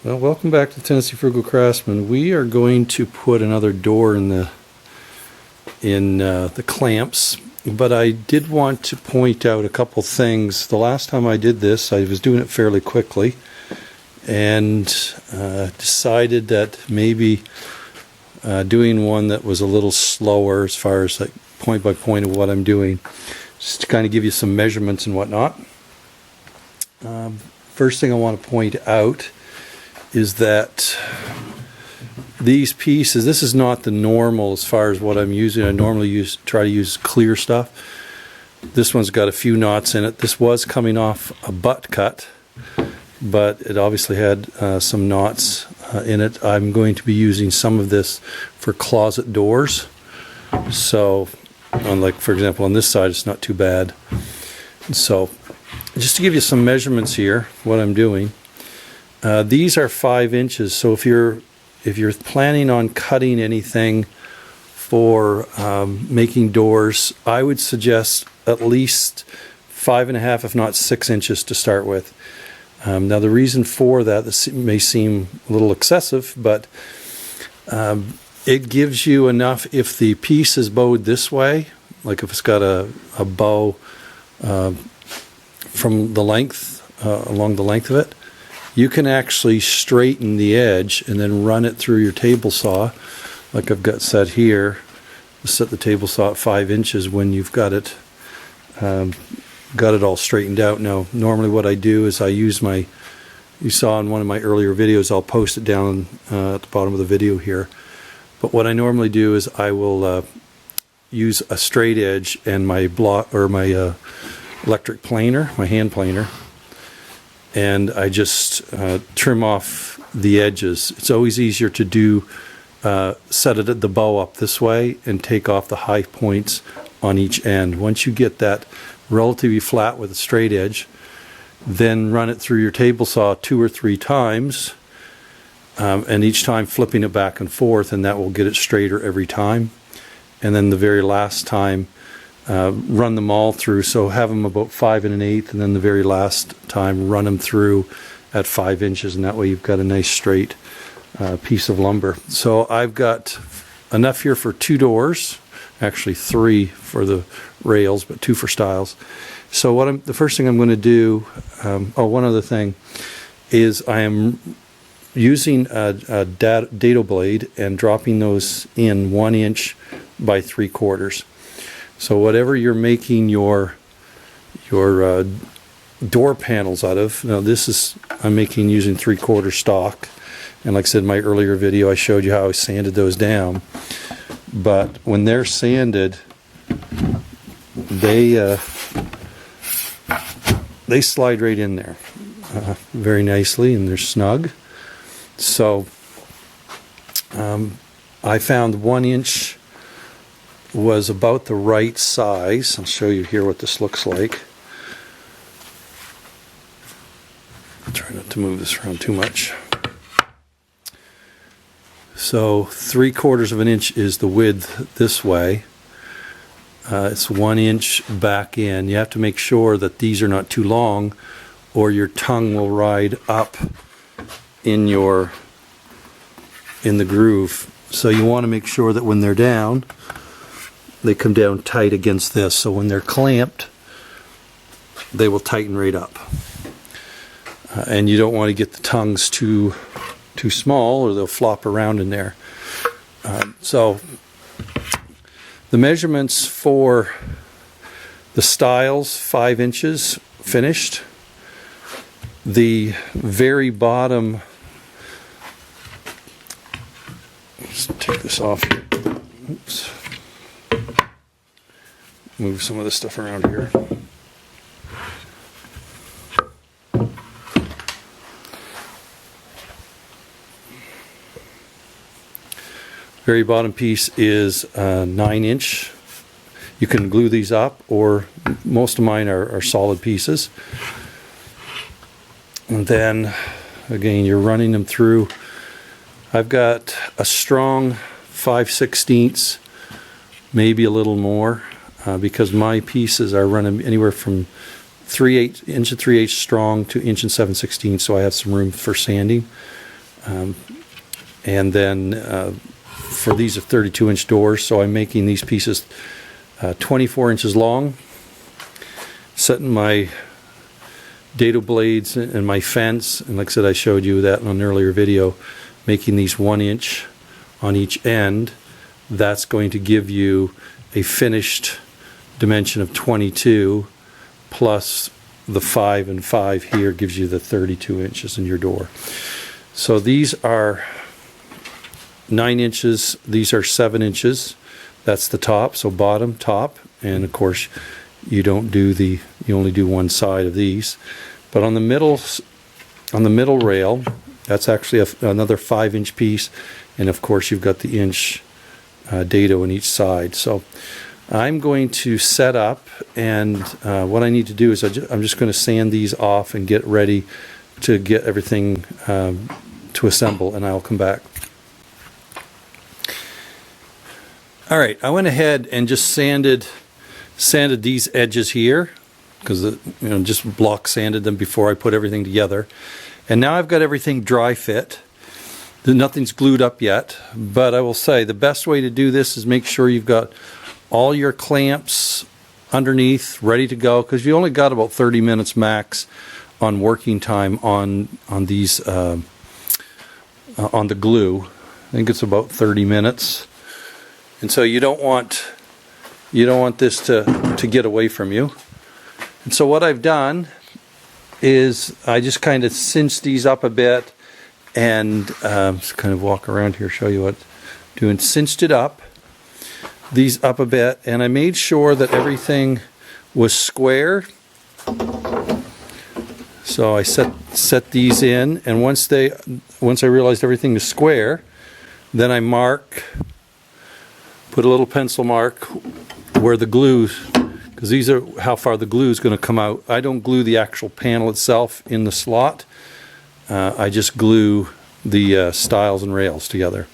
Well, welcome back to Tennessee Frugal Craftsman. We are going to put another door in the clamps, but I did want to point out a couple things. The last time I did this, I was doing it fairly quickly, and decided that maybe doing one that was a little slower as far as like point by point of what I'm doing, just to kind of give you some measurements and whatnot. First thing I want to point out is that these pieces, this is not the normal as far as what I'm using. I normally try to use clear stuff. This one's got a few knots in it. This was coming off a butt cut, but it obviously had some knots in it. I'm going to be using some of this for closet doors. So, like for example on this side, it's not too bad. So, just to give you some measurements here, what I'm doing. These are 5 inches, so if you're planning on cutting anything for making doors, I would suggest at least 5.5, if not 6 inches to start with. Now the reason for that, this may seem a little excessive, but it gives you enough. If the piece is bowed this way, like if it's got a bow from the length, along the length of it, you can actually straighten the edge and then run it through your table saw, like I've got set here. Set the table saw at 5 inches when you've got it all straightened out. Now, normally what I do is I use my, you saw in one of my earlier videos, I'll post it down at the bottom of the video here. But what I normally do is I will use a straight edge and my block, or my electric planer, my hand planer, and I just trim off the edges. It's always easier to do, set it at the bow up this way and take off the high points on each end. Once you get that relatively flat with a straight edge, then run it through your table saw 2 or 3 times, and each time flipping it back and forth, and that will get it straighter every time. And then the very last time, run them all through, so have them about 5 1/8, and then the very last time run them through at 5 inches, and that way you've got a nice straight piece of lumber. So I've got enough here for 2 doors, actually 3 for the rails, but 2 for stiles. So the first thing I'm going to do, one other thing, is I am using a dado blade and dropping those in 1 inch by 3/4. So whatever you're making your door panels out of, now this is, I'm making using 3/4 stock, and like I said in my earlier video, I showed you how I sanded those down. But when they're sanded, they slide right in there very nicely, and they're snug. So I found 1 inch was about the right size. I'll show you here what this looks like. I'll try not to move this around too much. So 3/4 of an inch is the width this way. It's 1 inch back in. You have to make sure that these are not too long, or your tongue will ride up in the groove. So you want to make sure that when they're down, they come down tight against this, so when they're clamped, they will tighten right up. And you don't want to get the tongues too small, or they'll flop around in there. So the measurements for the stiles, 5 inches finished. The very bottom, let's take this off here. Oops. Move some of this stuff around here. Very bottom piece is 9 inch. You can glue these up, or most of mine are solid pieces. And then again, you're running them through. I've got a strong 5/16, maybe a little more. Because my pieces are running anywhere from 3/8 inch strong to 1 7/16, so I have some room for sanding. And then for these are 32-inch doors, so I'm making these pieces 24 inches long, setting my dado blades and my fence, and like I said, I showed you that in an earlier video, making these 1 inch on each end. That's going to give you a finished dimension of 22, plus the 5 and 5 here gives you the 32 inches in your door. So these are 9 inches, these are 7 inches. That's the top, so bottom, top, and of course you only do one side of these. But on the middle rail, that's actually another 5-inch piece, and of course you've got the inch dado on each side. So I'm going to set up, and what I need to do is I'm just going to sand these off and get ready to get everything to assemble, and I'll come back. All right, I went ahead and just sanded these edges here, because just block sanded them before I put everything together. And now I've got everything dry fit. Nothing's glued up yet, but I will say the best way to do this is make sure you've got all your clamps underneath ready to go, because you only got about 30 minutes max on working time on these on the glue. I think it's about 30 minutes. And so you don't want this to get away from you. And so what I've done is I just kind of cinched these up a bit, and just kind of walk around here, show you what I'm doing. Cinched it up, these up a bit, and I made sure that everything was square. So I set these in, and once I realized everything is square, then I put a little pencil mark where the glue, because these are how far the glue is going to come out. I don't glue the actual panel itself in the slot. I just glue the stiles and rails together.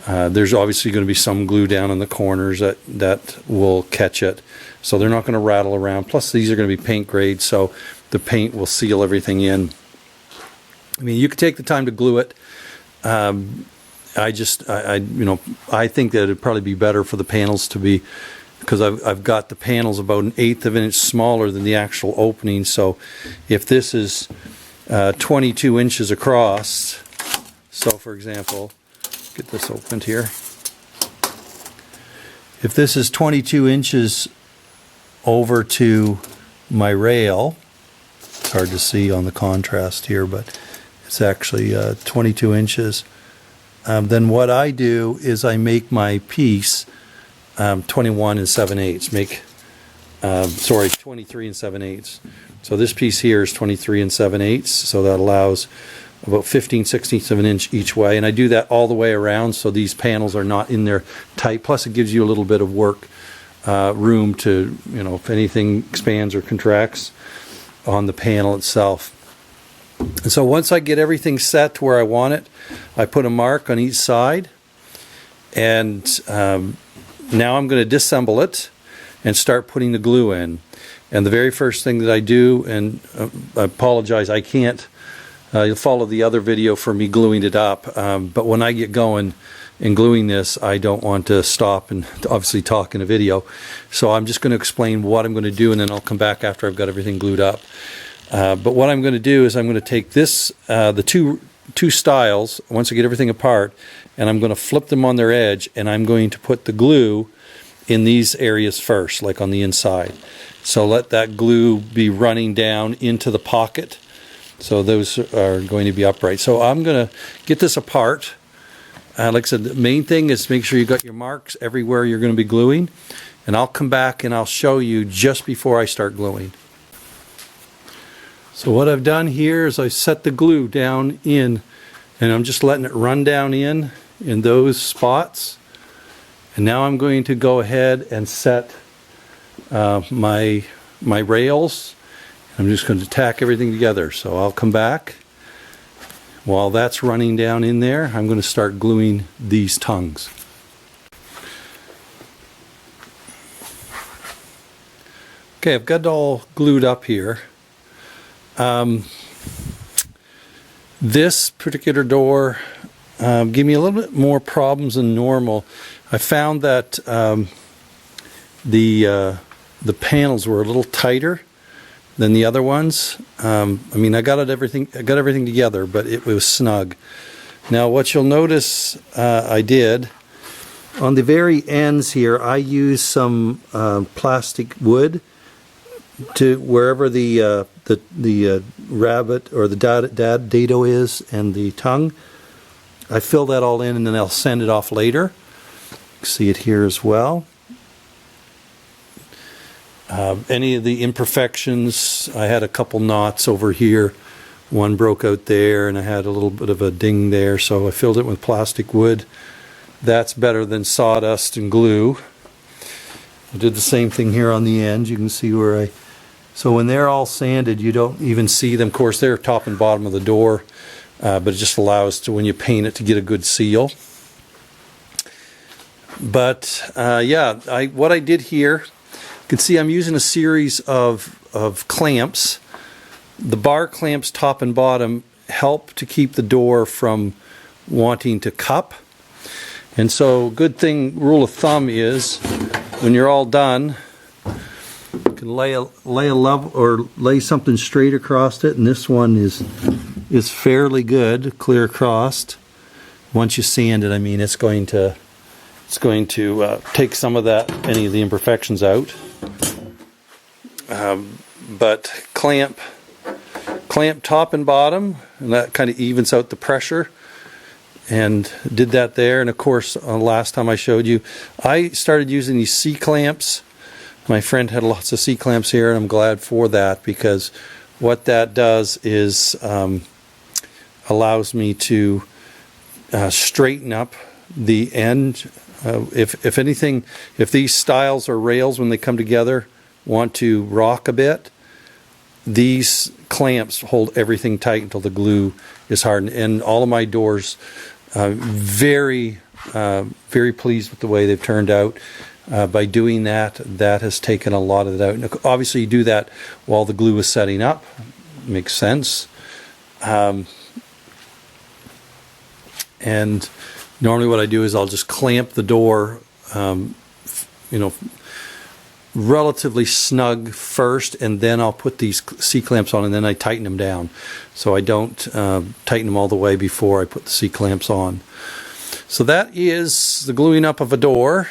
There's obviously going to be some glue down in the corners that will catch it, so they're not going to rattle around. Plus these are going to be paint grade, so the paint will seal everything in. I mean, you could take the time to glue it. I think that it'd probably be better for the panels to be, because I've got the panels about 1/8 of an inch smaller than the actual opening. So if this is 22 inches across, so for example, get this opened here. If this is 22 inches over to my rail, it's hard to see on the contrast here, but it's actually 22 inches. Then what I do is I make my piece 21 and 7/8. 23 and 7/8. So this piece here is 23 and 7/8. So that allows about 15/16 of an inch each way, and I do that all the way around, so these panels are not in there tight. Plus, it gives you a little bit of work room to, if anything expands or contracts on the panel itself. And so once I get everything set to where I want it, I put a mark on each side, and now I'm going to disassemble it and start putting the glue in. And the very first thing that I do, and I apologize, I can't, you'll follow the other video for me gluing it up, but when I get going in gluing this, I don't want to stop and obviously talk in a video. So I'm just going to explain what I'm going to do, and then I'll come back after I've got everything glued up. But what I'm going to do is I'm going to take this, the two stiles, once I get everything apart, and I'm going to flip them on their edge, and I'm going to put the glue in these areas first, like on the inside. So let that glue be running down into the pocket. So those are going to be upright. So I'm going to get this apart. Like I said, the main thing is make sure you got your marks everywhere you're going to be gluing. And I'll come back and I'll show you just before I start gluing. So what I've done here is I set the glue down in, and I'm just letting it run down in those spots. And now I'm going to go ahead and set my rails. I'm just going to tack everything together. So I'll come back. While that's running down in there, I'm going to start gluing these tongues. Okay, I've got it all glued up here. This particular door gave me a little bit more problems than normal. I found that the panels were a little tighter than the other ones. I mean, I got everything together, but it was snug. Now, what you'll notice I did on the very ends here, I used some plastic wood to wherever the rabbit or the dado is and the tongue. I fill that all in and then I'll sand it off later. See it here as well. Any of the imperfections, I had a couple knots over here. One broke out there and I had a little bit of a ding there, so I filled it with plastic wood. That's better than sawdust and glue. I did the same thing here on the end. You can see where so when they're all sanded, you don't even see them. Of course, they're top and bottom of the door, but it just allows to, when you paint it, to get a good seal. But yeah, what I did here, you can see I'm using a series of clamps. The bar clamps top and bottom help to keep the door from wanting to cup. And so good thing, rule of thumb is, when you're all done, you can lay a level or lay something straight across it, and this one is fairly good, clear across. Once you sand it, I mean, it's going to take some of that, any of the imperfections out. But clamp top and bottom, and that kind of evens out the pressure. And did that there. And of course, last time I showed you, I started using these C-clamps. My friend had lots of C-clamps here, and I'm glad for that, because what that does is allows me to straighten up the end. If anything, if these stiles or rails, when they come together, want to rock a bit, these clamps hold everything tight until the glue is hardened. And all of my doors, very pleased with the way they've turned out. By doing that, that has taken a lot of it out. And obviously, you do that while the glue is setting up. Makes sense. And normally what I do is I'll just clamp the door, relatively snug first, and then I'll put these C-clamps on, and then I tighten them down. So I don't tighten them all the way before I put the C-clamps on. So that is the gluing up of a door,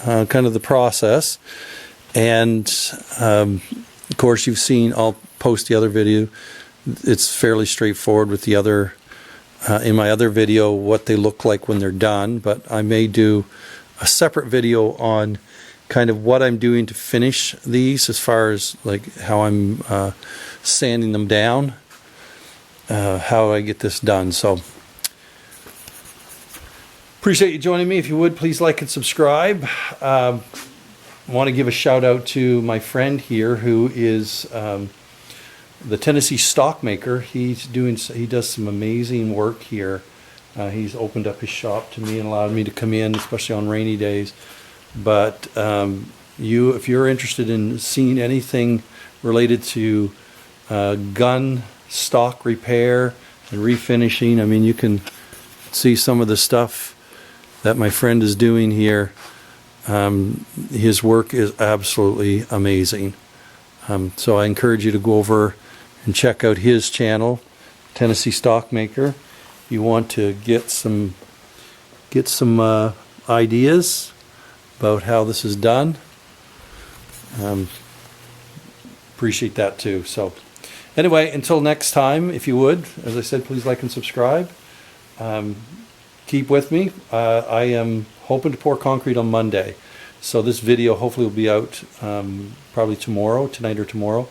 kind of the process. And of course, you've seen, I'll post the other video. It's fairly straightforward with the other, in my other video, what they look like when they're done. But I may do a separate video on kind of what I'm doing to finish these, as far as like how I'm sanding them down, how I get this done. So appreciate you joining me. If you would, please like and subscribe. I want to give a shout out to my friend here, who is the Tennessee stockmaker. He does some amazing work here. He's opened up his shop to me and allowed me to come in, especially on rainy days. But if you're interested in seeing anything related to gun stock repair and refinishing, I mean, you can see some of the stuff that my friend is doing here. His work is absolutely amazing. So I encourage you to go over and check out his channel, Tennessee Stockmaker. If you want to get some ideas about how this is done, appreciate that too. So anyway, until next time, if you would, as I said, please like and subscribe. Keep with me. I am hoping to pour concrete on Monday, so this video hopefully will be out probably tonight or tomorrow,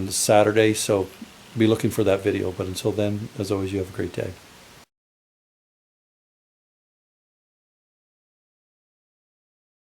Saturday. So be looking for that video. But until then, as always, you have a great day.